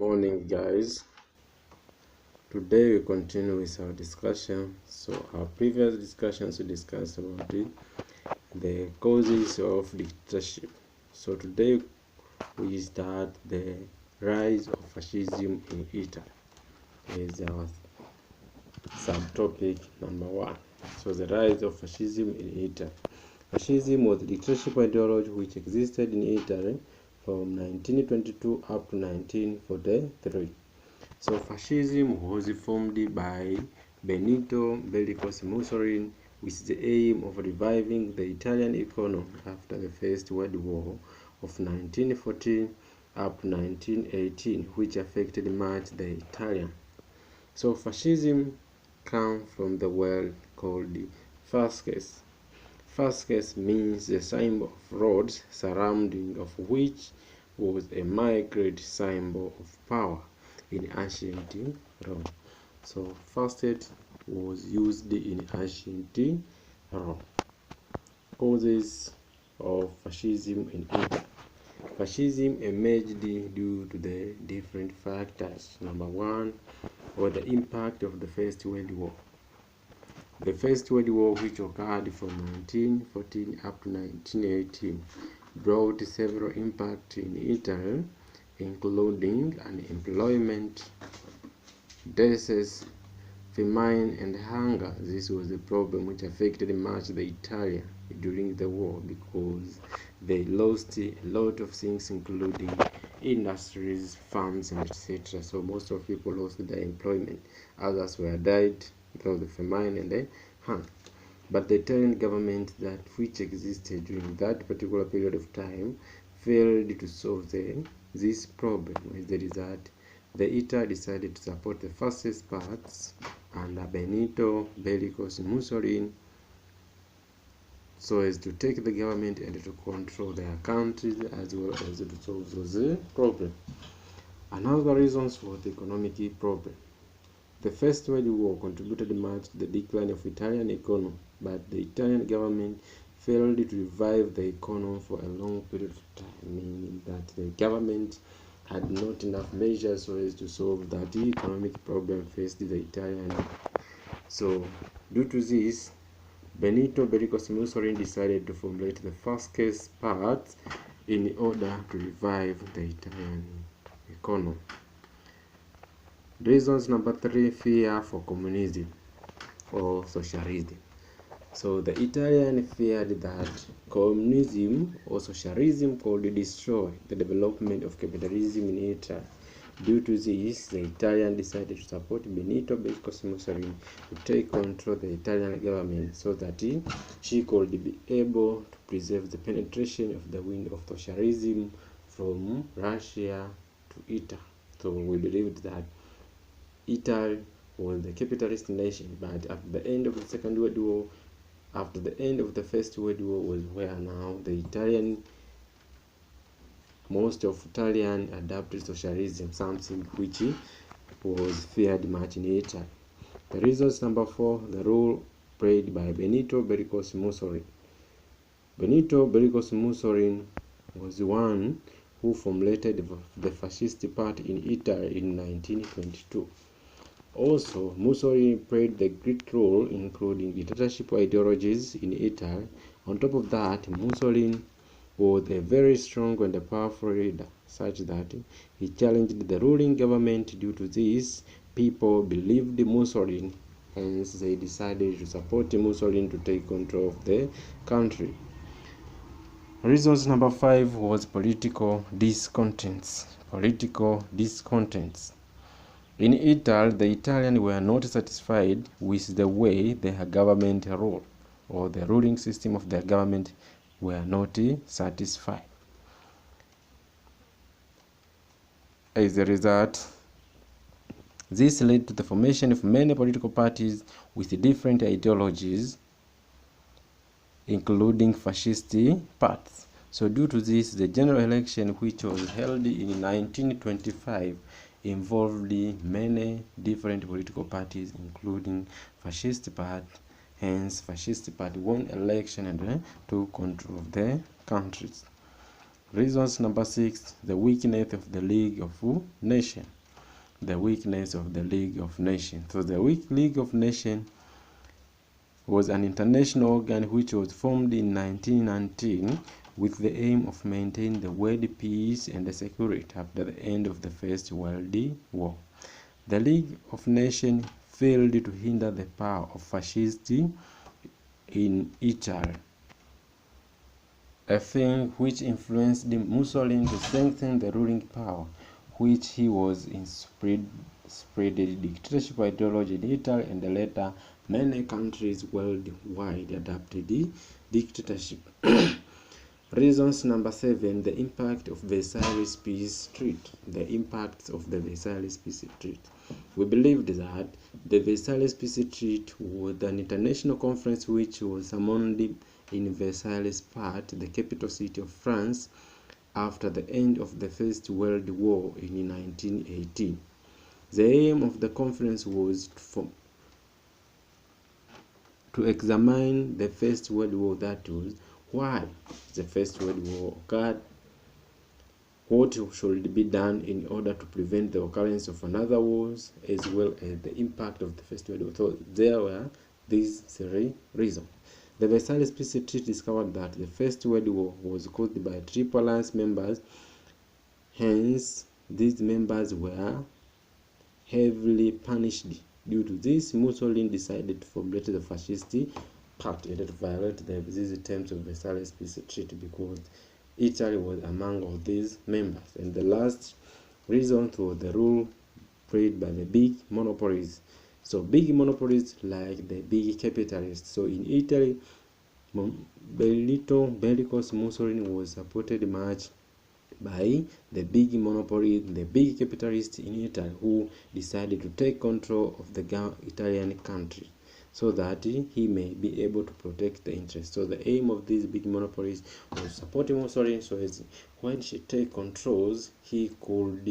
Morning, guys. Today we continue with our discussion. So our previous discussions we discussed about the causes of dictatorship. So today we start the rise of fascism in Italy is our subtopic number 1. So the rise of fascism in Italy. Fascism was a dictatorship ideology which existed in Italy from 1922 up to 1943. So fascism was formed by Benito Mussolini with the aim of reviving the Italian economy after the First World War of 1914 up to 1918, which affected much the Italian. So fascism comes from the word called fasces. Fasces means the symbol of roads, surrounding of which was a migrant symbol of power in ancient Rome. So fasces was used in ancient Rome. Causes of fascism in Italy. Fascism emerged due to the different factors. Number 1 was the impact of the First World War. The First World War, which occurred from 1914 up to 1918, brought several impacts in Italy, including unemployment, deaths, famine, and hunger. This was a problem which affected much the Italian during the war because they lost a lot of things, including industries, farms, and etc. So most of people lost their employment. Others were died because of the famine and the hunger. But the Italian government that which existed during that particular period of time failed to solve this problem. As the result, the Italy decided to support the fascist parts under Benito Mussolini so as to take the government and to control their countries as well as to solve those problems. Another reasons for the economic problem. The First World War contributed much to the decline of Italian economy, but the Italian government failed to revive the economy for a long period of time, meaning that the government had not enough measures so as to solve that economic problem faced the Italian. So, due to this, Benito Mussolini decided to formulate the fascist parts in order to revive the Italian economy. Reasons number 3, fear for communism or socialism. So the Italian feared that communism or socialism could destroy the development of capitalism in Italy. Due to this, the Italian decided to support Benito Mussolini to take control of the Italian government so that she could be able to preserve the penetration of the wind of socialism from Russia to Italy. So we believed that Italy was the capitalist nation, but at the end of the Second World War, after the end of the First World War, was where now most of Italian adopted socialism, something which was feared much in Italy. The reasons number 4, the role played by Benito Mussolini. Benito Mussolini was the one who formulated the fascist party in Italy in 1922. Also, Mussolini played the great role including dictatorship ideologies in Italy. On top of that, Mussolini was a very strong and powerful leader, such that he challenged the ruling government. Due to this, people believed Mussolini, hence they decided to support Mussolini to take control of the country. Reasons number 5 was political discontents. In Italy, the Italians were not satisfied with the way their government ruled, or the ruling system of their government were not satisfied. As a result, this led to the formation of many political parties with different ideologies, including fascist parties. So due to this, the general election, which was held in 1925, involved many different political parties, including fascist party. Hence, fascist party won election and took control of the countries. Reasons number 6, the weakness of the League of Nations. The weakness of the League of Nations. So the League of Nations was an international organ which was formed in 1919 with the aim of maintaining the world peace and security after the end of the First World War. The League of Nations failed to hinder the power of fascists in Italy, a thing which influenced Mussolini to strengthen the ruling power, which he was in spread dictatorship ideology in Italy, and later many countries worldwide adopted the dictatorship. Reasons number 7, the impact of Versailles Peace Treaty. The impacts of the Versailles Peace Treaty. We believed that the Versailles Peace Treaty was an international conference which was summoned in Versailles, the capital city of France, after the end of the First World War in 1918. The aim of the conference was to examine the First World War, that was, why the First World War occurred, what should be done in order to prevent the occurrence of another wars, as well as the impact of the First World War. So there were these 3 reasons. The Versailles Peace Treaty discovered that the First World War was caused by Triple Alliance members. Hence, these members were heavily punished. Due to this, Mussolini decided to formulate the fascist party and to violate these terms of Versailles Peace Treaty because Italy was among all these members. And the last reason was the rule played by the big monopolies. So big monopolies like the big capitalists. So in Italy, Bellicose Mussolini was supported much by the big monopoly, the big capitalists in Italy, who decided to take control of the Italian country so that he may be able to protect the interests. So the aim of these big monopolies was supporting Mussolini, so as when she take controls, he could